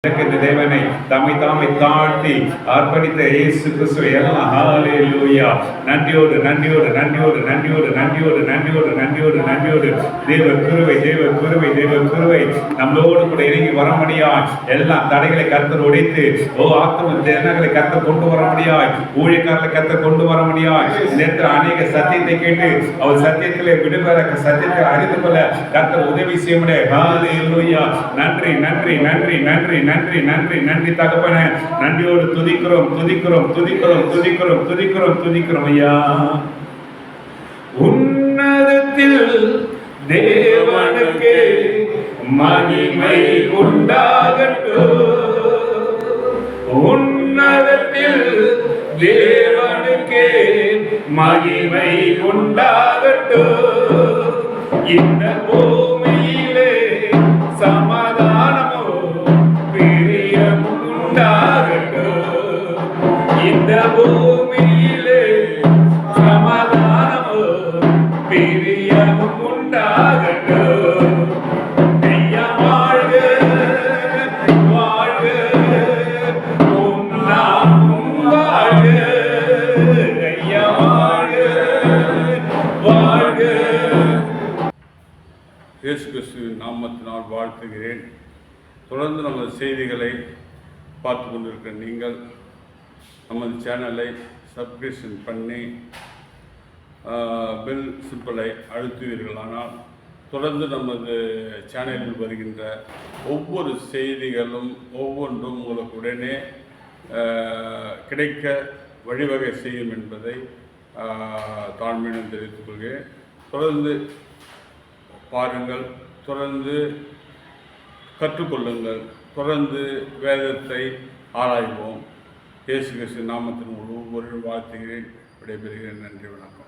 இந்த தேவனை தம்மை தாழ்த்தி அர்ப்பணித்த இயேசு கிறிஸ்துவை எல்லாம் ஹல்லேலூயா நன்றியோடு நன்றியோடு நன்றியோடு நன்றியோடு நன்றியோடு நன்றியோடு நன்றியோடு நன்றியோடு தேவ கிருபை தேவ கிருபை தேவ கிருபை நம்மளோடு கூட இறங்கி வர முடியாய். எல்லாம் தடைகளை கர்த்தர் உடைத்து ஆத்ம ஜனங்களை கர்த்தர் கொண்டு வர முடியாய். ஊழியக்காரர்களை கர்த்தர் கொண்டு வர முடியாய். நேற்று அநேக சத்தியத்தை கேட்டு அவர் சத்தியத்திலே விடுபெற சத்தியத்தை அறிந்து கொள்ள கர்த்தர் உதவி செய்ய முடியாது. ஹல்லேலூயா நன்றி நன்றி நன்றி நன்றி நன்றி நன்றி நன்றி தகப்பனே. நன்றியோடு துதிக்கிறோம் துதிக்கிறோம் துதிக்கிறோம் துதிக்கிறோம் துதிக்கிறோம் துதிக்கிறோம் ஐயா. உன்னதத்தில் தேவனுக்கு மகிமை உண்டாகட்டும். உன்னதத்தில் தேவனுக்கு மகிமை உண்டாகட்டும். இந்த பூமியிலே சமாதானமோ பிரியமும் உண்டாகட்டும். இந்த பூமியிலே சமாதானமோ பிரியமும் உண்டாகட்டும். ஐயா வாழ்க வாழ்க உம் நாமம் வாழ்க. ஐயா வாழ்க வாழ்க. இயேசு கிறிஸ்துவின் நாமத்தினால் வாழ்த்துகிறேன். தொடர்ந்து நமது செய்திகளை பார்த்து கொண்டிருக்கிற நீங்கள் நமது சேனலை சப்ஸ்கிரிப்ஷன் பண்ணி பெல் சிம்பிளை அழுத்துவீர்களானால் தொடர்ந்து நமது சேனலில் வருகின்ற ஒவ்வொரு செய்திகளும் ஒவ்வொன்றும் உங்களுக்கு உடனே கிடைக்க வழிவகை செய்யும் என்பதை தாழ்மையுடன் தெரிவித்துக் கொள்கிறேன். தொடர்ந்து பாருங்கள், தொடர்ந்து கற்றுக்கொள்ளுங்கள், தொடர்ந்து வேதத்தை ஆராய்வோம். இயேசு கிறிஸ்து நாமத்தின் ஒவ்வொரு வாழ்த்துகிறேன். விடைபெறுகிறேன். நன்றி, வணக்கம்.